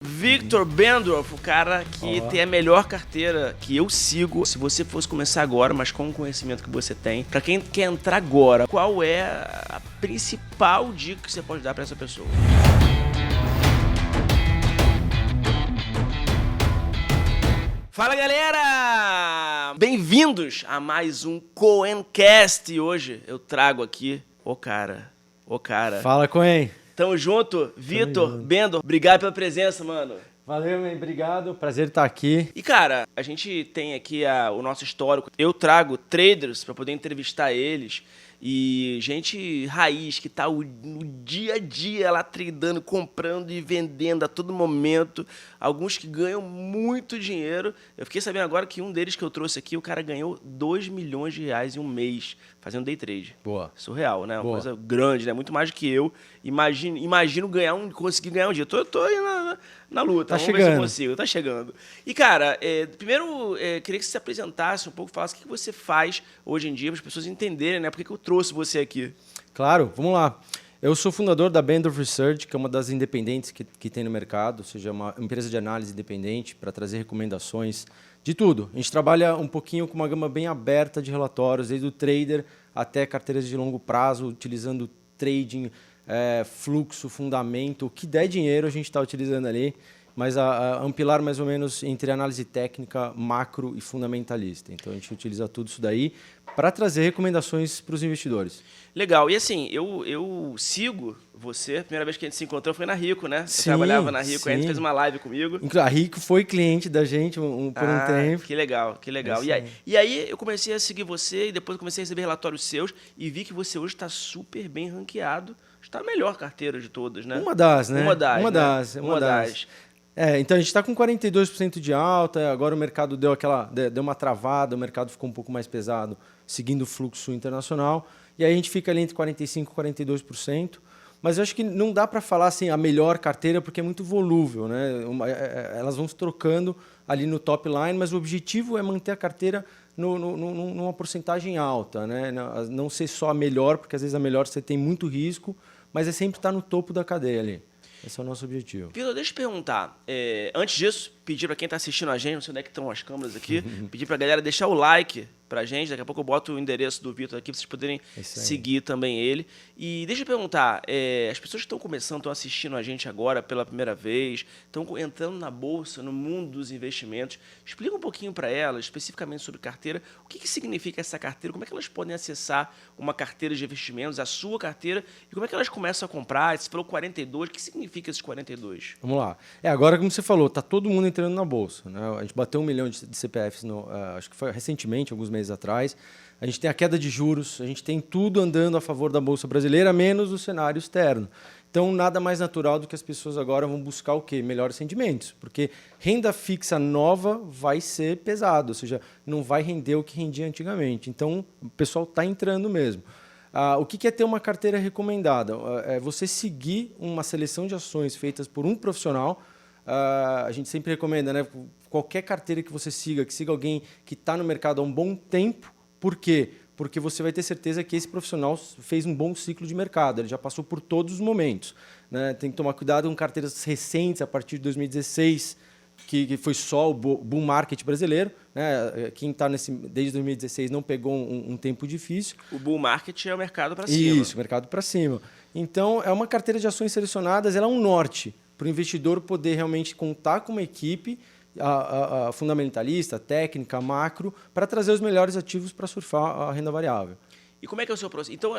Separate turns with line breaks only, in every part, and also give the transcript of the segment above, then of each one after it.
Victor Bendorf, o cara que tem a melhor carteira que eu sigo. Se você fosse começar agora, mas com o conhecimento que você tem, pra quem quer entrar agora, qual é a principal dica que você pode dar pra essa pessoa? Fala, galera! Bem-vindos a mais um Coencast. E hoje eu trago aqui o cara.
Fala, Coen.
Tamo junto, Victor Bendorf. Obrigado pela presença, mano.
Valeu, man. Obrigado. Prazer estar aqui.
E, cara, a gente tem aqui o nosso histórico. Eu trago traders para poder entrevistar eles e gente raiz que tá no dia a dia lá tradando, comprando e vendendo a todo momento. Alguns que ganham muito dinheiro. Eu fiquei sabendo agora que um deles que eu trouxe aqui, o cara ganhou 2 milhões de reais em um mês fazendo day trade.
Boa.
Surreal, né? Uma
Boa.
coisa grande, né? Muito mais do que eu. Imagino conseguir ganhar um dia. Tô aí na luta.
Tá
Vamos
chegando.
ver se eu consigo. Tá chegando. E, cara, primeiro, queria que você se apresentasse um pouco, falasse o que você faz hoje em dia, para as pessoas entenderem, né? Por que eu trouxe você aqui.
Claro, vamos lá. Eu sou fundador da Bendorf Research, que é uma das independentes que tem no mercado, ou seja, uma empresa de análise independente para trazer recomendações de tudo. A gente trabalha um pouquinho com uma gama bem aberta de relatórios, desde o trader até carteiras de longo prazo, utilizando trading, fluxo, fundamento, o que der dinheiro a gente está utilizando ali, mas um pilar mais ou menos entre análise técnica, macro e fundamentalista. Então a gente utiliza tudo isso daí para trazer recomendações para os investidores.
Legal. E assim, eu sigo você. A primeira vez que a gente se encontrou foi na Rico, né? Você
Sim,
trabalhava na Rico,
sim.
aí a gente fez uma live comigo.
A Rico foi cliente da gente por um tempo.
Que legal, que legal. E aí eu comecei a seguir você e depois eu comecei a receber relatórios seus e vi que você hoje está super bem ranqueado. Está a melhor carteira de todas, né?
Uma das, né?
Uma das.
Então a gente está com 42% de alta, agora o mercado deu uma travada, o mercado ficou um pouco mais pesado, seguindo o fluxo internacional, e aí a gente fica ali entre 45% e 42%, mas eu acho que não dá para falar assim a melhor carteira, porque é muito volúvel, né? Elas vão se trocando ali no top line, mas o objetivo é manter a carteira numa porcentagem alta, né? Não ser só a melhor, porque às vezes a melhor você tem muito risco, mas é sempre estar no topo da cadeia ali. Esse é o nosso objetivo.
Vitor, deixa eu te perguntar. Antes disso, pedir para quem está assistindo a gente, não sei onde é que estão as câmeras aqui, pedir para a galera deixar o like para a gente. Daqui a pouco eu boto o endereço do Vitor aqui para vocês poderem seguir também ele. E deixa eu perguntar, as pessoas que estão começando, estão assistindo a gente agora pela primeira vez, estão entrando na bolsa, no mundo dos investimentos. Explica um pouquinho para elas, especificamente sobre carteira, o que significa essa carteira, como é que elas podem acessar uma carteira de investimentos, a sua carteira, e como é que elas começam a comprar. Você falou 42, o que significa esses 42?
Vamos lá. Agora, como você falou, está todo mundo entrando na bolsa, né? A gente bateu 1 milhão de CPFs, acho que foi recentemente, alguns meses atrás. A gente tem a queda de juros, a gente tem tudo andando a favor da Bolsa Brasileira, menos o cenário externo. Então, nada mais natural do que as pessoas agora vão buscar o quê? Melhores rendimentos, porque renda fixa nova vai ser pesado, ou seja, não vai render o que rendia antigamente. Então, o pessoal está entrando mesmo. O que é ter uma carteira recomendada? É você seguir uma seleção de ações feitas por um profissional. A gente sempre recomenda, né? Qualquer carteira que você siga, que siga alguém que está no mercado há um bom tempo. Por quê? Porque você vai ter certeza que esse profissional fez um bom ciclo de mercado, ele já passou por todos os momentos, né? Tem que tomar cuidado com carteiras recentes, a partir de 2016, que foi só o bull market brasileiro, né? Quem está desde 2016 não pegou um tempo difícil.
O bull market é o mercado para cima.
Isso, mercado para cima. Então, é uma carteira de ações selecionadas, ela é um norte para o investidor poder realmente contar com uma equipe a fundamentalista, técnica, macro, para trazer os melhores ativos para surfar a renda variável.
E como é que é o seu processo? Então,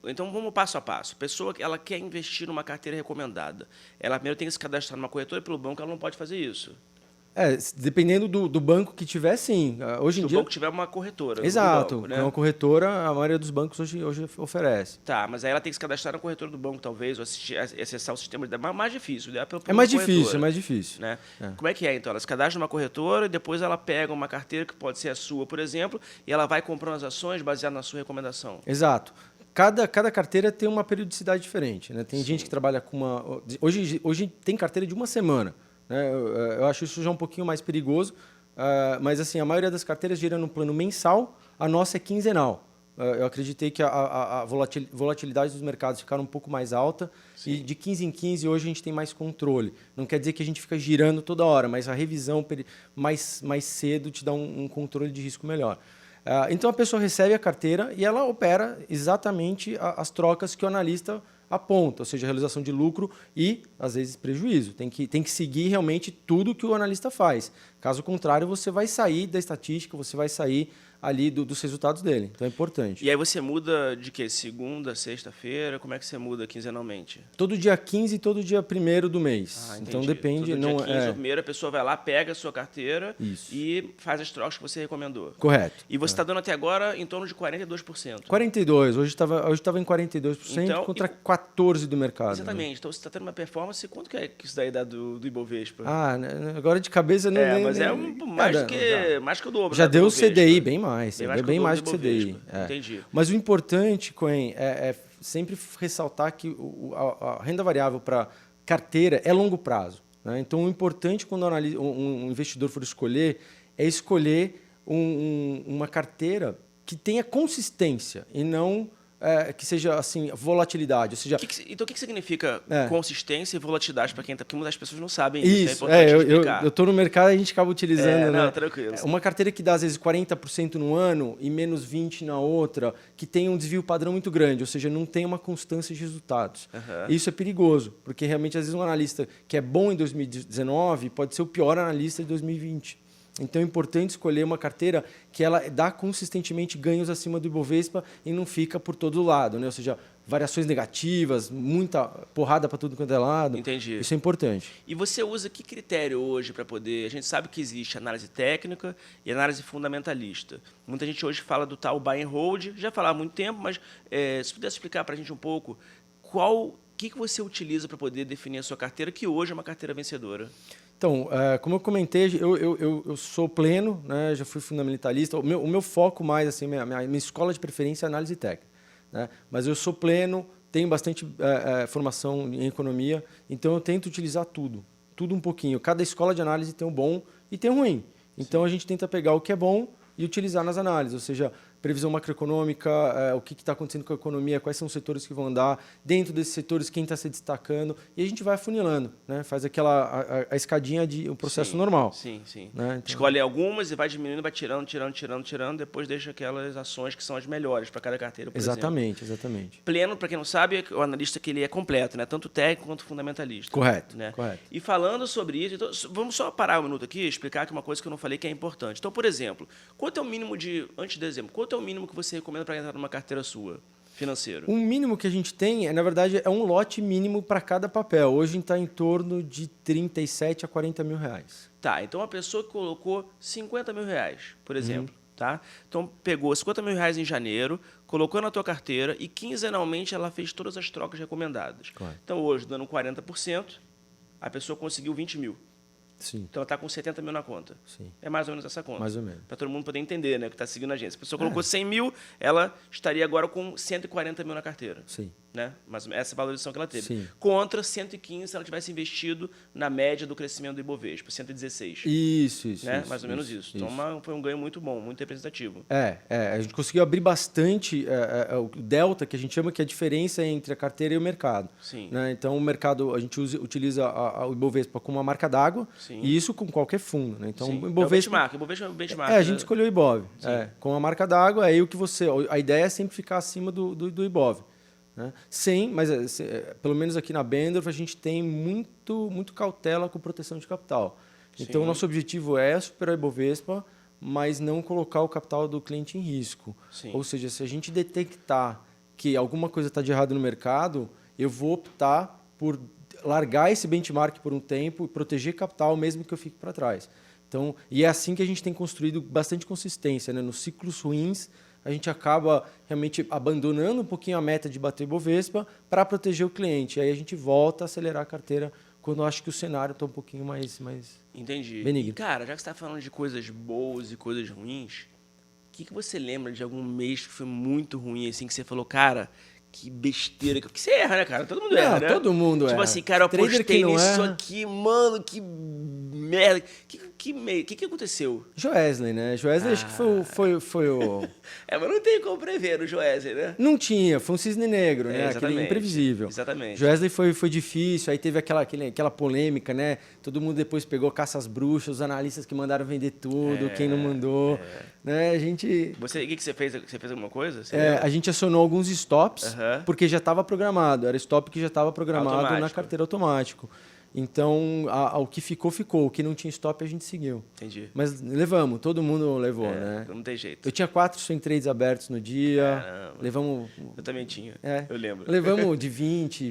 então vamos passo a passo. A pessoa ela quer investir numa carteira recomendada. Ela primeiro tem que se cadastrar numa corretora e pelo banco ela não pode fazer isso.
Dependendo do banco que tiver, sim. Hoje em dia,
se o banco tiver uma corretora.
Exato.
Banco, né?
Uma corretora, a maioria dos bancos hoje oferece.
Tá, mas aí ela tem que se cadastrar na corretora do banco, talvez, ou acessar o sistema. É mais difícil.
É mais difícil.
Né? Como é que é, então? Ela se cadastra numa corretora e depois ela pega uma carteira que pode ser a sua, por exemplo, e ela vai comprando as ações baseado na sua recomendação.
Exato. Cada carteira tem uma periodicidade diferente, né? Tem gente que trabalha com uma... Hoje tem carteira de uma semana. Eu acho isso já um pouquinho mais perigoso, mas assim, a maioria das carteiras gira no plano mensal, a nossa é quinzenal. eu acreditei que a volatilidade dos mercados ficaram um pouco mais alta. Sim. E de 15 em 15 hoje a gente tem mais controle. Não quer dizer que a gente fica girando toda hora, mas a revisão mais cedo te dá um controle de risco melhor. Então a pessoa recebe a carteira e ela opera exatamente as trocas que o analista aponta, ou seja, realização de lucro e, às vezes, prejuízo. Tem que seguir realmente tudo que o analista faz. Caso contrário, você vai sair da estatística, você vai sair ali dos resultados dele. Então é importante.
E aí você muda de quê? Segunda, sexta-feira? Como é que você muda quinzenalmente?
Todo dia 15 e todo dia 1º do mês. Então depende.
Todo dia 15 ou primeiro, a pessoa vai lá, pega a sua carteira e faz as trocas que você recomendou.
Correto.
E você está dando até agora em torno de 42%.
42%. Hoje estava em 42% então, contra 14% do mercado.
Exatamente. Né? Então você está tendo uma performance. Quanto que é que isso daí dá do Ibovespa?
Agora de cabeça não
mas mais que o dobro.
Já deu o CDI bem mais. Bem mais que o CDI.
Entendi.
Mas o importante, Cohen, é sempre ressaltar que a renda variável para carteira é longo prazo. Né? Então, o importante quando um investidor for escolher é escolher uma carteira que tenha consistência e não que seja assim volatilidade. Ou seja,
então, o que significa consistência e volatilidade para quem está? Porque muitas pessoas não sabem
isso. Eu estou no mercado e a gente acaba utilizando.
Não, tranquilo.
Uma carteira que dá, às vezes, 40% no ano e menos 20% na outra, que tem um desvio padrão muito grande, ou seja, não tem uma constância de resultados. Uhum. Isso é perigoso, porque realmente, às vezes, um analista que é bom em 2019 pode ser o pior analista de 2020. Então é importante escolher uma carteira que ela dá consistentemente ganhos acima do Ibovespa e não fica por todo lado, né? Ou seja, variações negativas, muita porrada para tudo quanto é lado.
Entendi.
Isso é importante.
E você usa que critério hoje para poder... A gente sabe que existe análise técnica e análise fundamentalista. Muita gente hoje fala do tal buy and hold, já falava há muito tempo, mas se pudesse explicar para a gente um pouco o que você utiliza para poder definir a sua carteira, que hoje é uma carteira vencedora.
Então, como eu comentei, eu sou pleno, né? Já fui fundamentalista. O meu foco mais, assim, minha escola de preferência é análise técnica. Né? Mas eu sou pleno, tenho bastante formação em economia, então eu tento utilizar tudo um pouquinho. Cada escola de análise tem um bom e tem um ruim. Então, a gente tenta pegar o que é bom e utilizar nas análises, ou seja, previsão macroeconômica, o que está acontecendo com a economia, quais são os setores que vão andar, dentro desses setores quem está se destacando, e a gente vai afunilando, né? Faz a escadinha de um processo normal.
Sim.
Né? Então,
escolhe algumas e vai diminuindo, vai tirando, depois deixa aquelas ações que são as melhores para cada carteira, por exemplo.
Exatamente.
Pleno, para quem não sabe, é o analista que ele é completo, né? Tanto técnico quanto fundamentalista.
Correto,
né?
Correto.
E falando sobre isso, então, vamos só parar um minuto aqui e explicar aqui uma coisa que eu não falei que é importante. Então, por exemplo, quanto é o mínimo antes de dezembro, quanto é o mínimo que você recomenda para entrar numa carteira sua, financeiro? O
mínimo que a gente tem, na verdade, é um lote mínimo para cada papel. Hoje está em torno de 37 a 40 mil reais.
Tá, então uma pessoa que colocou 50 mil reais, por exemplo, tá? Então pegou 50 mil reais em janeiro, colocou na tua carteira e quinzenalmente ela fez todas as trocas recomendadas.
Claro.
Então hoje, dando 40%, a pessoa conseguiu 20 mil.
Sim.
Então ela está com 70 mil na conta.
Sim.
É mais ou menos essa conta.
Mais ou menos.
Para todo mundo poder entender, né, que está seguindo a agência. Se a pessoa colocou 100 mil, ela estaria agora com 140 mil na carteira.
Sim.
Né? Mas essa valorização que ela teve.
Sim.
Contra 115 se ela tivesse investido na média do crescimento do Ibovespa, 116.
Isso.
Né? Mais ou menos isso. Então foi um ganho muito bom, muito representativo.
A gente conseguiu abrir bastante o delta, que a gente chama que é a diferença entre a carteira e o mercado.
Sim.
Né? Então, o mercado, a gente utiliza o Ibovespa como uma marca d'água, e isso com qualquer fundo. Né? Então, o
Ibovespa é o benchmark.
A gente escolheu o Ibov. Com a marca d'água, aí a ideia é sempre ficar acima do Ibov. Né? Sim, mas pelo menos aqui na Bendorf a gente tem muito cautela com proteção de capital. Então, o nosso objetivo é superar o Ibovespa, mas não colocar o capital do cliente em risco.
Sim.
Ou seja, se a gente detectar que alguma coisa está de errado no mercado, eu vou optar por largar esse benchmark por um tempo e proteger capital mesmo que eu fique para trás. Então, e é assim que a gente tem construído bastante consistência. Né? Nos ciclos ruins, a gente acaba realmente abandonando um pouquinho a meta de bater Ibovespa para proteger o cliente. Aí a gente volta a acelerar a carteira quando eu acho que o cenário está um pouquinho mais
Entendi.
benigno.
E, cara, já que você está falando de coisas boas e coisas ruins, o que você lembra de algum mês que foi muito ruim, assim, que você falou, cara, que besteira. Porque você erra, né, cara? Todo mundo erra, né?
Todo mundo erra.
Tipo assim, cara, eu apostei nisso aqui, mano, que merda. que aconteceu?
Joesley, né? Joesley acho que foi o...
Mas não tem como prever o Joesley, né?
Não tinha, foi um cisne negro, né?
Exatamente.
Aquele imprevisível.
Exatamente.
Joesley foi difícil, aí teve aquela polêmica, né? Todo mundo depois pegou caça às bruxas, os analistas que mandaram vender tudo, quem não mandou. Né? A gente...
O que você fez? Você fez alguma coisa?
A gente acionou alguns stops, porque já estava programado. Era stop que já estava programado
automático.
Na carteira automático. Então, o que ficou. O que não tinha stop, a gente seguiu.
Entendi.
Mas levamos, todo mundo levou, né?
Não tem jeito.
Eu tinha 4 swing trades abertos no dia.
Caramba.
Levamos...
Eu também tinha, eu lembro.
Levamos de 20,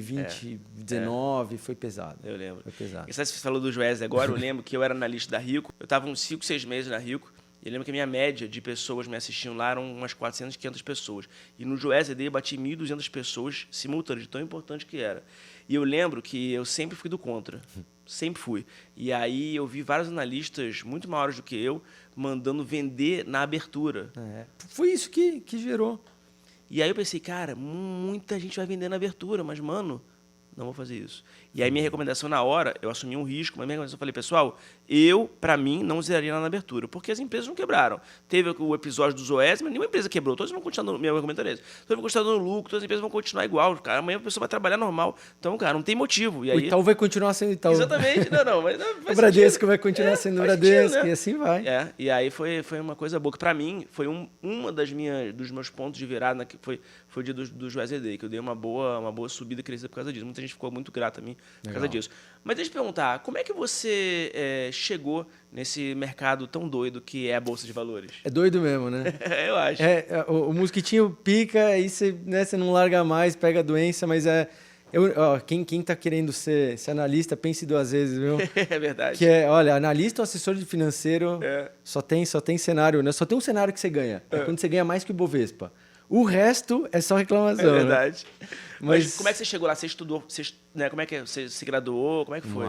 19, foi pesado.
Eu lembro.
Foi pesado.
E sabe, você falou do Joesley agora, eu lembro que eu era analista da Rico, eu estava uns 5, 6 meses na Rico, e eu lembro que a minha média de pessoas me assistiam lá eram umas 400, 500 pessoas. E no Joesley eu bati 1.200 pessoas simultâneas, de tão importante que era. E eu lembro que eu sempre fui do contra. Sempre fui. E aí eu vi vários analistas muito maiores do que eu mandando vender na abertura.
Foi isso que gerou.
E aí eu pensei, cara, muita gente vai vender na abertura, mas, mano, não vou fazer isso. E aí minha recomendação na hora, eu assumi um risco, mas minha recomendação eu falei, pessoal, pra mim, não zeraria na abertura, porque as empresas não quebraram. Teve o episódio do Zoes, mas nenhuma empresa quebrou. Todas vão continuar no meu argumento é esse. Todas vão continuar dando lucro, todas as empresas vão continuar igual. Cara, amanhã a pessoa vai trabalhar normal. Então, cara, não tem motivo. E aí...
O Itaú vai continuar sendo Itaú.
Exatamente, mas
o Bradesco vai continuar sendo Bradesco,
sentido, né?
E assim vai.
E aí foi uma coisa boa, que pra mim foi uma dos meus pontos de virada, foi o dia do Joesley Day, que eu dei uma boa subida e crescida por causa disso. Muita gente ficou muito grata a mim por causa disso. Mas deixa eu te perguntar, como é que você chegou nesse mercado tão doido que é a Bolsa de Valores?
É doido mesmo, né?
Eu acho.
O mosquitinho pica, aí você não larga mais, pega a doença, mas quem está querendo ser analista, pense 2 vezes, viu?
É verdade.
Olha, analista ou assessor de financeiro só tem cenário, né? Só tem um cenário que você ganha. É quando você ganha mais que o Bovespa. O resto é só reclamação.
É verdade.
Né?
Mas como é que você chegou lá? Você estudou? Como é que você se graduou? Como é que foi?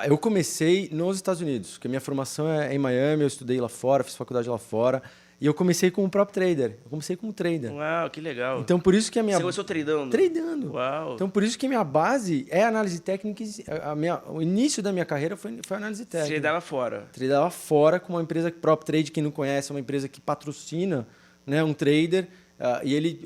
Eu comecei nos Estados Unidos, porque a minha formação é em Miami, eu estudei lá fora, fiz faculdade lá fora. E eu comecei como próprio trader. Eu comecei como trader.
Uau, que legal.
Então, por isso que a minha...
Você começou tradando?
Tradando.
Uau.
Então, por isso que a minha base é análise técnica. O início da minha carreira foi análise técnica.
Você tradava fora?
Tradava fora com uma empresa, Prop Trade, quem não conhece, é uma empresa que patrocina, né, um trader, e ele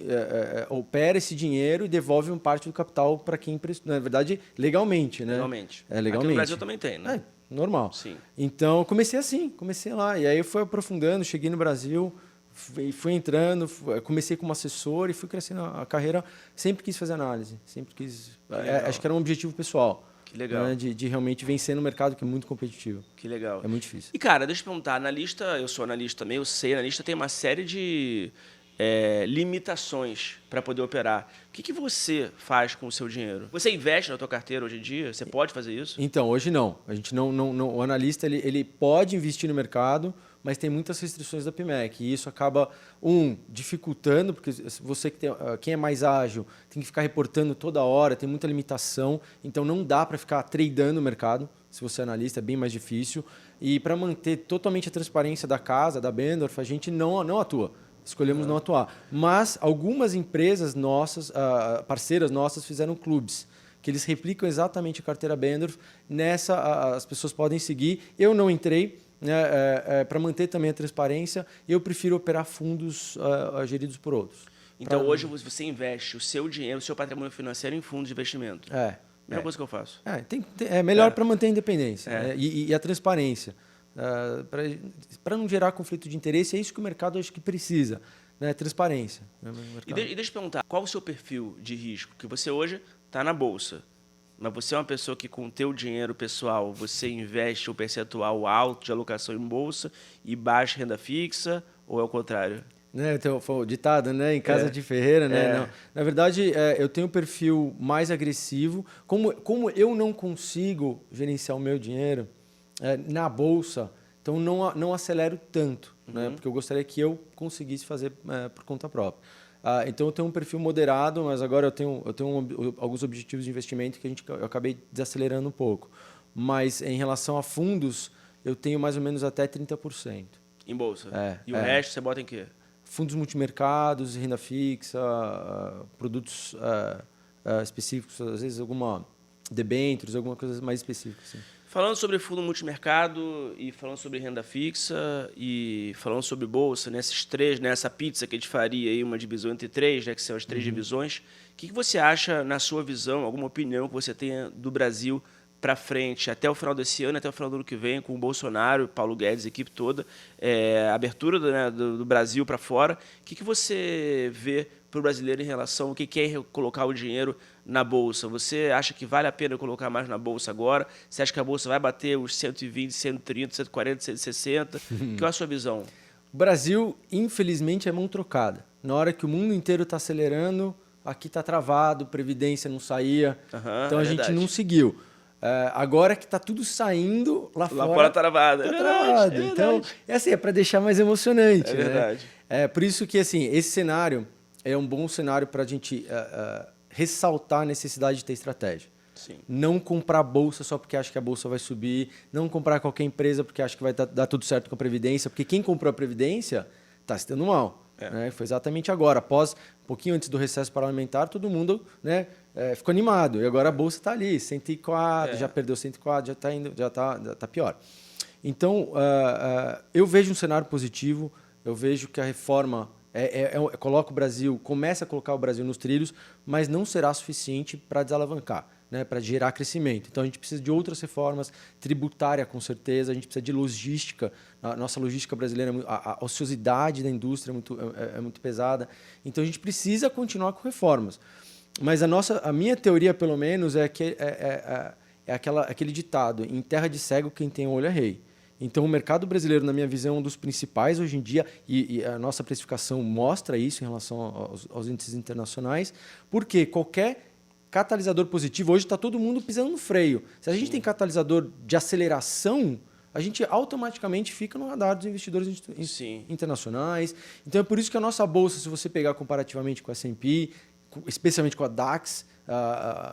opera esse dinheiro e devolve uma parte do capital para quem emprestou. Na verdade, legalmente, né?
Legalmente.
Legalmente.
Aqui no Brasil também tem, né?
Normal.
Sim.
Então, eu comecei lá. E aí eu fui aprofundando, cheguei no Brasil, fui entrando, comecei como assessor e fui crescendo a carreira. Sempre quis fazer análise, sempre quis... acho que era um objetivo pessoal.
Que legal.
Né, de realmente vencer no mercado que é muito competitivo.
Que legal.
É muito difícil.
E, cara, deixa eu te perguntar, analista, eu sou analista também, eu sei, analista tem uma série de limitações para poder operar. O que você faz com o seu dinheiro? Você investe na tua carteira hoje em dia? Você pode fazer isso?
Então, hoje não. A gente não o analista ele pode investir no mercado, mas tem muitas restrições da PMEC. E isso acaba, dificultando, porque você quem é mais ágil tem que ficar reportando toda hora, tem muita limitação. Então, não dá para ficar tradando o mercado. Se você é analista, é bem mais difícil. E para manter totalmente a transparência da casa, da Bendorf, a gente não atua. Escolhemos não atuar. Mas algumas empresas nossas, parceiras nossas, fizeram clubes, que eles replicam exatamente a carteira Bendorf. Nessa, as pessoas podem seguir. Eu não entrei, né, para manter também a transparência. Eu prefiro operar fundos geridos por outros.
Então, hoje você investe o seu dinheiro, o seu patrimônio financeiro em fundos de investimento. Mesma coisa que eu faço.
É melhor para manter a independência né, e a transparência. Para não gerar conflito de interesse, é isso que o mercado acho que precisa, né? Transparência.
E deixa eu te perguntar, qual o seu perfil de risco? Que você hoje está na Bolsa, mas você é uma pessoa que com o teu dinheiro pessoal, você investe o percentual alto de alocação em Bolsa e baixa renda fixa, ou é o contrário?
Né, então, foi o ditado, né? Em casa de ferreira, né? Não. Na verdade, eu tenho um perfil mais agressivo. Como eu não consigo gerenciar o meu dinheiro na bolsa, então não acelero tanto, né? Porque eu gostaria que eu conseguisse fazer por conta própria. Então eu tenho um perfil moderado, mas agora eu tenho alguns objetivos de investimento que eu acabei desacelerando um pouco. Mas em relação a fundos, eu tenho mais ou menos até 30%.
Em bolsa? E o resto você bota em quê?
Fundos multimercados, renda fixa, produtos específicos, às vezes alguma debêntures, alguma coisa mais específica. Assim.
Falando sobre fundo multimercado e falando sobre renda fixa e falando sobre bolsa, nesses três, nessa pizza que a gente faria aí, uma divisão entre três, né, que são as três divisões, o que você acha, na sua visão, alguma opinião que você tenha do Brasil para frente, até o final desse ano, até o final do ano que vem, com o Bolsonaro, Paulo Guedes, a equipe toda, a abertura do Brasil para fora, o que você vê para o brasileiro em relação ao que é colocar o dinheiro na Bolsa? Você acha que vale a pena colocar mais na Bolsa agora? Você acha que a Bolsa vai bater os 120, 130, 140, 160? Qual é a sua visão?
O Brasil, infelizmente, é mão trocada. Na hora que o mundo inteiro está acelerando, aqui está travado, Previdência não saía, então a gente não seguiu. Agora que está tudo saindo, lá fora
está travado.
Tá travado. Então, é para deixar mais emocionante.
É verdade.
Né? Por isso que assim, esse cenário é um bom cenário para a gente ressaltar a necessidade de ter estratégia.
Sim.
Não comprar bolsa só porque acha que a bolsa vai subir, não comprar qualquer empresa porque acha que vai dar tudo certo com a Previdência, porque quem comprou a Previdência está se dando mal. Né? Foi exatamente agora, um pouquinho antes do recesso parlamentar, todo mundo, né, ficou animado. E agora a bolsa está ali, 104, já perdeu 104, já está indo, já está pior. Então, eu vejo um cenário positivo, eu vejo que a reforma coloca o Brasil, começa a colocar o Brasil nos trilhos, mas não será suficiente para desalavancar, né, para gerar crescimento. Então, a gente precisa de outras reformas, tributária, com certeza, a gente precisa de logística. A nossa logística brasileira, a ociosidade da indústria é muito pesada. Então, a gente precisa continuar com reformas. Mas a minha teoria, pelo menos, é que aquele ditado: em terra de cego, quem tem olho é rei. Então, o mercado brasileiro, na minha visão, é um dos principais hoje em dia, e a nossa precificação mostra isso em relação aos índices internacionais, porque qualquer catalisador positivo, hoje está todo mundo pisando no freio. Se a gente tem catalisador de aceleração, a gente automaticamente fica no radar dos investidores internacionais. Então, é por isso que a nossa bolsa, se você pegar comparativamente com a S&P, especialmente com a DAX,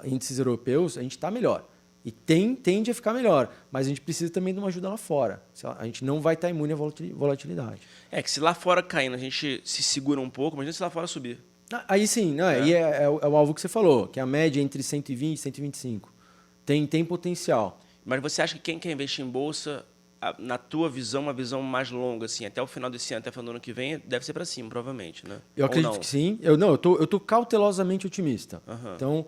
índices europeus, a gente está melhor. E tende a ficar melhor, mas a gente precisa também de uma ajuda lá fora. A gente não vai estar imune à volatilidade.
Que se lá fora caindo, a gente se segura um pouco, mas se lá fora subir.
Aí sim, né? Aí é o alvo que você falou, que é a média entre 120 e 125. Tem potencial.
Mas você acha que quem quer investir em bolsa, na tua visão, uma visão mais longa, assim, até o final desse ano, até o final do ano que vem, deve ser para cima, provavelmente, né?
Eu acredito que sim. Eu tô cautelosamente otimista. Então,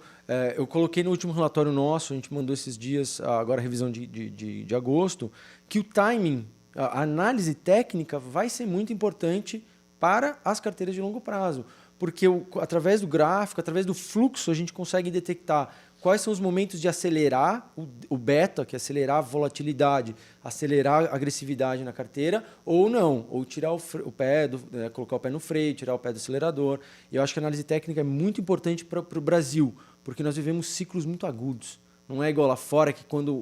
eu coloquei no último relatório nosso, a gente mandou esses dias, agora a revisão de agosto, que o timing, a análise técnica vai ser muito importante para as carteiras de longo prazo. Porque através do gráfico, através do fluxo, a gente consegue detectar quais são os momentos de acelerar o beta, que é acelerar a volatilidade, acelerar a agressividade na carteira, ou não, ou tirar o pé, colocar o pé no freio, tirar o pé do acelerador. E eu acho que a análise técnica é muito importante para o Brasil, porque nós vivemos ciclos muito agudos. Não é igual lá fora, que quando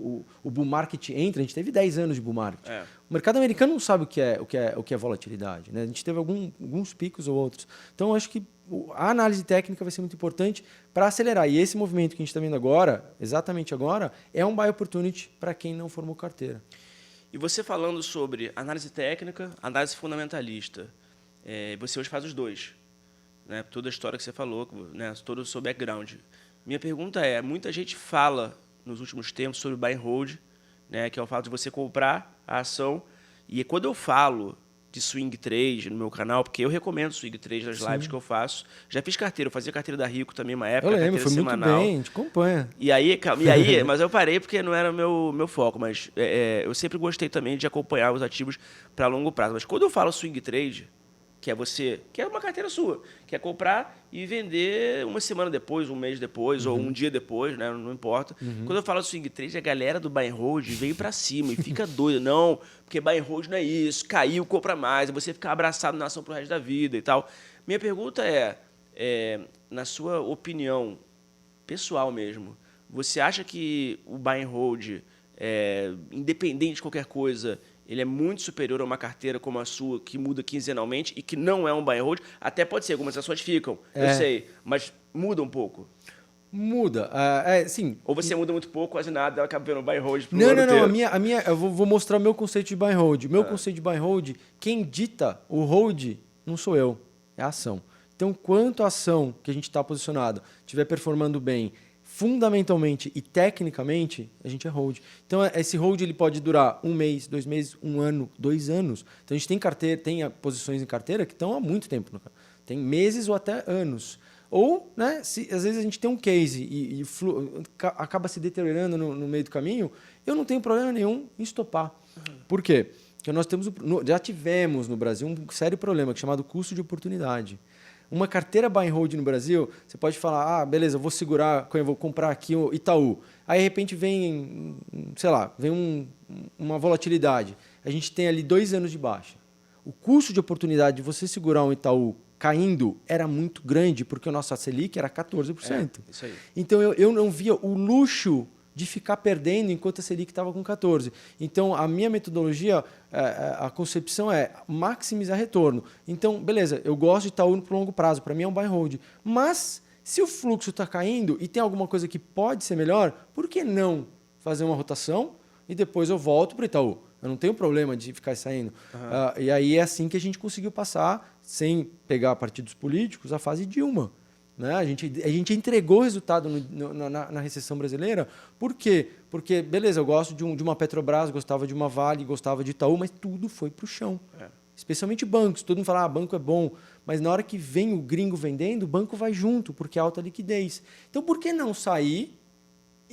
o bull market entra, a gente teve 10 anos de bull market. O mercado americano não sabe o que é volatilidade. Né? A gente teve alguns picos ou outros. Então, eu acho que a análise técnica vai ser muito importante para acelerar. E esse movimento que a gente está vendo agora, exatamente agora, é um buy opportunity para quem não formou carteira.
E você falando sobre análise técnica, análise fundamentalista, você hoje faz os dois. Né? Toda a história que você falou, né? Todo o seu background. Minha pergunta é, muita gente fala nos últimos tempos sobre buy and hold, né, que é o fato de você comprar a ação. E quando eu falo de swing trade no meu canal, porque eu recomendo swing trade nas lives que eu faço. Já fiz carteira, eu fazia carteira da Rico também uma época,
eu lembro,
carteira
foi
semanal.
Muito bem, a gente acompanha.
E aí, mas eu parei porque não era meu foco, mas eu sempre gostei também de acompanhar os ativos para longo prazo. Mas quando eu falo swing trade, que é uma carteira sua, que é comprar e vender uma semana depois, um mês depois, ou um dia depois, né? Não importa. Quando eu falo swing trade, a galera do buy and hold veio para cima e fica doida. Não, porque buy and hold não é isso, caiu, compra mais, você fica abraçado na ação pro resto da vida e tal. Minha pergunta na sua opinião pessoal mesmo, você acha que o buy and hold, independente de qualquer coisa, ele é muito superior a uma carteira como a sua, que muda quinzenalmente e que não é um buy and hold? Até pode ser, algumas ações ficam, eu sei, mas muda um pouco.
Muda, sim.
Ou você muda muito pouco, quase nada, acaba vendo buy and hold pro
Não,
ano inteiro.
a minha, eu vou mostrar o meu conceito de buy and hold. O meu conceito de buy and hold, quem dita o hold não sou eu, é a ação. Então, quanto a ação que a gente está posicionado estiver performando bem, fundamentalmente e tecnicamente, a gente é hold. Então, esse hold ele pode durar 1 mês, 2 meses, 1 ano, 2 anos. Então, a gente tem carteira, tem posições em carteira que estão há muito tempo. Tem meses ou até anos. Ou, né, às vezes a gente tem um case e acaba se deteriorando no meio do caminho, eu não tenho problema nenhum em estopar. Por quê? Porque nós já tivemos no Brasil um sério problema chamado custo de oportunidade. Uma carteira buy and hold no Brasil, você pode falar, beleza, eu vou segurar, eu vou comprar aqui o Itaú. Aí, de repente, vem, sei lá, uma volatilidade. A gente tem ali 2 anos de baixa. O custo de oportunidade de você segurar um Itaú caindo era muito grande, porque o nosso Selic era 14%.
Isso aí.
Então, eu não via o luxo de ficar perdendo enquanto a Selic estava com 14%. Então, a minha metodologia, a concepção é maximizar retorno. Então, beleza, eu gosto de Itaú para longo prazo, para mim é um buy and hold. Mas, se o fluxo está caindo e tem alguma coisa que pode ser melhor, por que não fazer uma rotação e depois eu volto para o Itaú? Eu não tenho problema de ficar saindo. E aí é assim que a gente conseguiu passar, sem pegar partidos políticos, a fase Dilma. Né? A gente entregou o resultado na recessão brasileira. Por quê? Porque, beleza, eu gosto de uma Petrobras, gostava de uma Vale, gostava de Itaú, mas tudo foi para o chão. Especialmente bancos. Todo mundo fala, banco é bom. Mas na hora que vem o gringo vendendo, o banco vai junto, porque é alta liquidez. Então, por que não sair,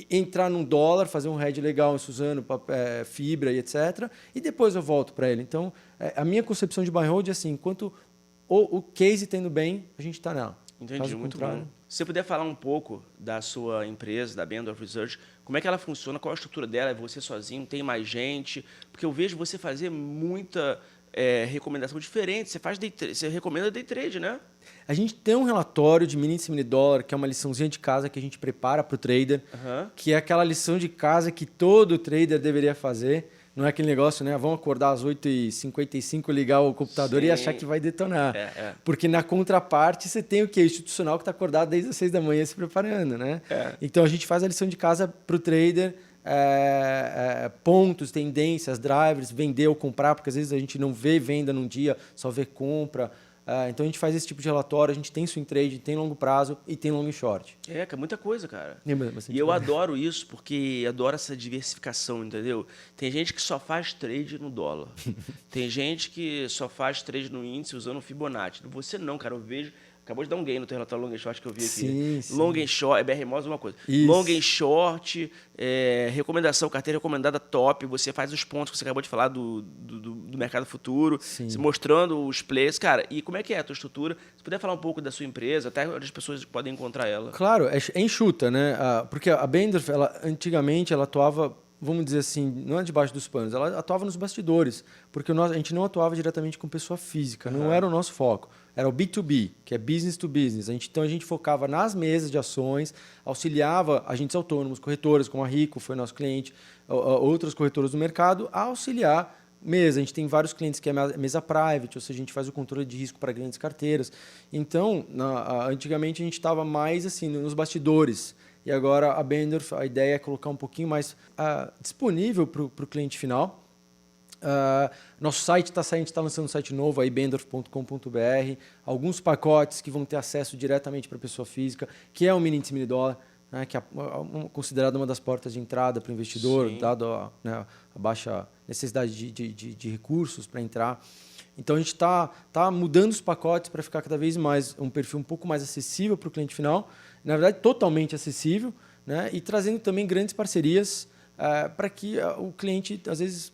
entrar num dólar, fazer um hedge legal em Suzano, fibra e etc. E depois eu volto para ele. Então, a minha concepção de buy and hold é assim, enquanto o case tendo bem, a gente está nela.
Entendi, muito bom. Se você puder falar um pouco da sua empresa, da Bendorf Research, como é que ela funciona, qual a estrutura dela, é você sozinho, tem mais gente? Porque eu vejo você fazer muita recomendação diferente, você recomenda day trade, né?
A gente tem um relatório de mini índice mini dólar, que é uma liçãozinha de casa que a gente prepara para o trader, que é aquela lição de casa que todo trader deveria fazer. Não é aquele negócio, né? Vamos acordar às 8h55, ligar o computador e achar que vai detonar. Porque na contraparte você tem o quê? O institucional que está acordado desde as 6 da manhã se preparando, né? Então a gente faz a lição de casa para o trader, pontos, tendências, drivers, vender ou comprar, porque às vezes a gente não vê venda num dia, só vê compra. Então a gente faz esse tipo de relatório, a gente tem swing trade, tem longo prazo e tem long e short.
É muita coisa, cara. E eu adoro isso, porque adoro essa diversificação, entendeu? Tem gente que só faz trade no dólar. Tem gente que só faz trade no índice usando o Fibonacci. Você não, cara, eu vejo... Acabou de dar um gain no teu relatório long and short que eu vi aqui.
Sim.
Long and short, BR Moss é uma coisa.
Isso.
Long and short, recomendação, carteira recomendada top. Você faz os pontos que você acabou de falar do mercado futuro, mostrando os players. Cara, e como é que é a tua estrutura? Se puder falar um pouco da sua empresa, até onde as pessoas podem encontrar ela.
Claro, é enxuta, né? Porque a Bendorf, antigamente, ela atuava, vamos dizer assim, não é debaixo dos panos, ela atuava nos bastidores, porque a gente não atuava diretamente com pessoa física, não era o nosso foco. Era o B2B, que é business to business. Então, a gente focava nas mesas de ações, auxiliava agentes autônomos, corretoras, como a Rico, foi nosso cliente, outras corretoras do mercado, a auxiliar mesa. A gente tem vários clientes que é mesa private, ou seja, a gente faz o controle de risco para grandes carteiras. Então, antigamente, a gente estava mais assim nos bastidores. E agora, a Bendorf, a ideia é colocar um pouquinho mais disponível para o cliente final. Nosso site está saindo, está lançando um site novo, aí bendorf.com.br, alguns pacotes que vão ter acesso diretamente para a pessoa física, que é o mini índice mini dólar, né, que é considerado uma das portas de entrada para o investidor, dado a baixa necessidade de recursos para entrar. Então a gente está mudando os pacotes para ficar cada vez mais um perfil um pouco mais acessível para o cliente final, na verdade totalmente acessível, né, e trazendo também grandes parcerias para que o cliente, às vezes,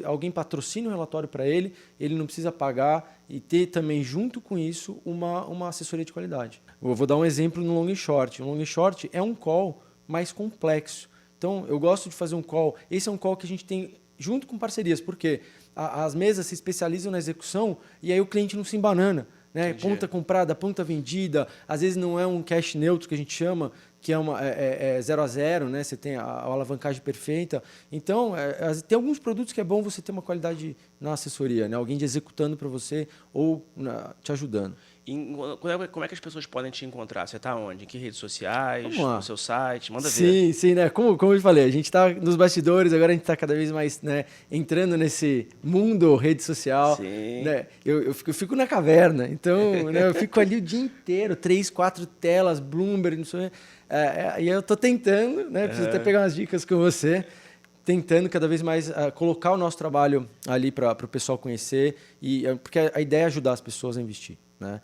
alguém patrocine um relatório para ele, ele não precisa pagar e ter também, junto com isso, uma assessoria de qualidade. Eu vou dar um exemplo no long e short. O long e short é um call mais complexo. Então, eu gosto de fazer um call. Esse é um call que a gente tem junto com parcerias, porque as mesas se especializam na execução e aí o cliente não se embanana. Né? Ponta comprada, ponta vendida, às vezes não é um cash neutro que a gente chama, que é 0 a 0, né? Você tem a alavancagem perfeita. Então, tem alguns produtos que é bom você ter uma qualidade na assessoria, né? Alguém executando para você ou te ajudando.
Como é que as pessoas podem te encontrar? Você está onde? Em que redes sociais? No seu site? Manda
ver. Sim, né? Como eu falei, a gente está nos bastidores, agora a gente está cada vez mais, né, entrando nesse mundo rede social.
Sim.
Né? Eu fico na caverna, então né, eu fico ali o dia inteiro, 3, 4 telas, Bloomberg, não sei. E eu estou tentando, né? Preciso até pegar umas dicas com você, tentando cada vez mais colocar o nosso trabalho ali para o pessoal conhecer, porque a ideia é ajudar as pessoas a investir, né?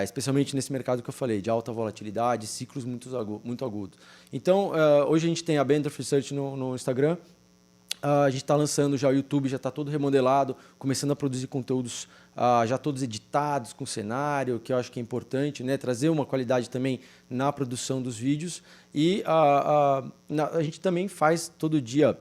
Especialmente nesse mercado que eu falei, de alta volatilidade, ciclos muito agudos. Então, hoje a gente tem a Bendorf Research no Instagram. A gente está lançando já o YouTube, já está todo remodelado, começando a produzir conteúdos já todos editados, com cenário, que eu acho que é importante, né? Trazer uma qualidade também na produção dos vídeos. E a gente também faz todo dia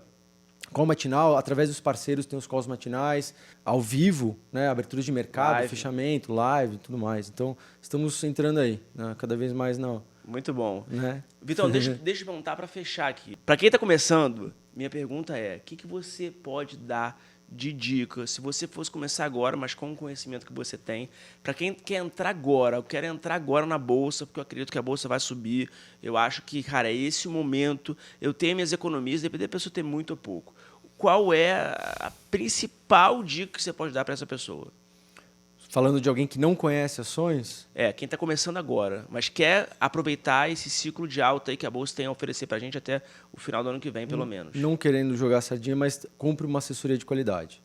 call matinal, através dos parceiros tem os calls matinais, ao vivo, né? Aberturas de mercado, fechamento, live e tudo mais. Então, estamos entrando aí, né? Cada vez mais não.
Muito bom.
Né?
Vitão, deixa eu perguntar para fechar aqui. Para quem está começando, minha pergunta é, o que você pode dar de dica, se você fosse começar agora, mas com o conhecimento que você tem, para quem quer entrar agora, eu quero entrar agora na Bolsa, porque eu acredito que a Bolsa vai subir, eu acho que, cara, é esse o momento, eu tenho minhas economias, depende da pessoa ter muito ou pouco. Qual é a principal dica que você pode dar para essa pessoa?
Falando de alguém que não conhece ações?
Quem está começando agora, mas quer aproveitar esse ciclo de alta aí que a Bolsa tem a oferecer para a gente até o final do ano que vem, pelo menos.
Não querendo jogar sardinha, mas compre uma assessoria de qualidade.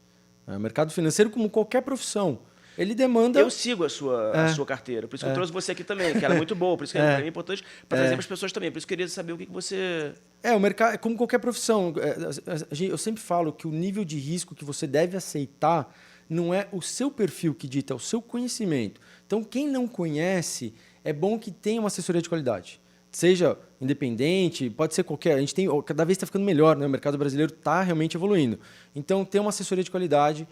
O mercado financeiro, como qualquer profissão, ele demanda...
Eu sigo a sua carteira, por isso que eu trouxe você aqui também, que ela é muito boa, por isso que é importante para trazer para as pessoas também. Por isso que eu queria saber o que você...
O mercado é como qualquer profissão. Eu sempre falo que o nível de risco que você deve aceitar não é o seu perfil que dita, é o seu conhecimento. Então, quem não conhece, é bom que tenha uma assessoria de qualidade. Seja independente, pode ser qualquer. A gente tem, cada vez está ficando melhor, né? O mercado brasileiro está realmente evoluindo. Então, ter uma assessoria de qualidade,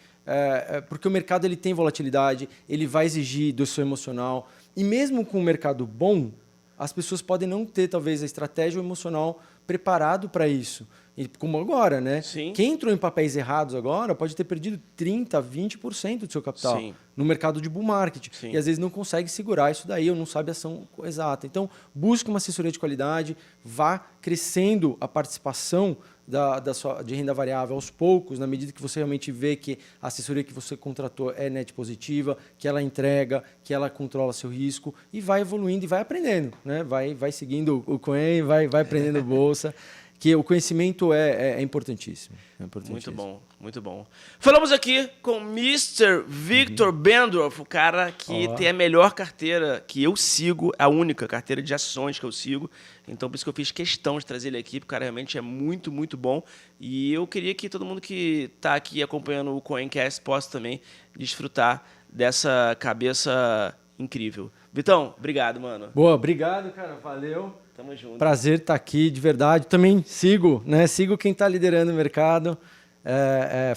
porque o mercado ele tem volatilidade, ele vai exigir do seu emocional. E mesmo com um mercado bom, as pessoas podem não ter, talvez, a estratégia emocional preparado para isso. Como agora, né?
Sim.
Quem entrou em papéis errados agora pode ter perdido 30%, 20% do seu capital.
Sim.
No mercado de bull market.
Sim.
E às vezes não consegue segurar isso daí ou não sabe a ação exata. Então, busque uma assessoria de qualidade, vá crescendo a participação de renda variável aos poucos, na medida que você realmente vê que a assessoria que você contratou é net positiva, que ela entrega, que ela controla seu risco e vai evoluindo e vai aprendendo, né? Vai seguindo o Coen, vai aprendendo bolsa. Que o conhecimento é importantíssimo.
Muito bom, muito bom. Falamos aqui com Mr. Victor Bendorf, o cara que tem a melhor carteira que eu sigo, a única carteira de ações que eu sigo. Então, por isso que eu fiz questão de trazer ele aqui, porque o cara realmente é muito, muito bom. E eu queria que todo mundo que está aqui acompanhando o Coencast possa também desfrutar dessa cabeça incrível. Vitão, obrigado, mano.
Boa, obrigado, cara. Valeu.
Tamo junto.
Prazer estar aqui, de verdade. Também sigo quem está liderando o mercado.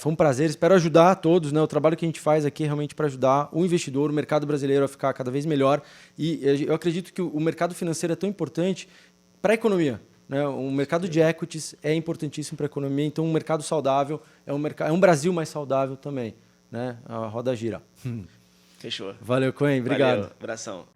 Foi um prazer, espero ajudar a todos, né? O trabalho que a gente faz aqui é realmente para ajudar o investidor, o mercado brasileiro a ficar cada vez melhor. E eu acredito que o mercado financeiro é tão importante para a economia, né? O mercado de equities é importantíssimo para a economia, então um mercado saudável é um Brasil mais saudável também, né? A roda gira.
Fechou.
Valeu, Coen. Obrigado.
Valeu, abração.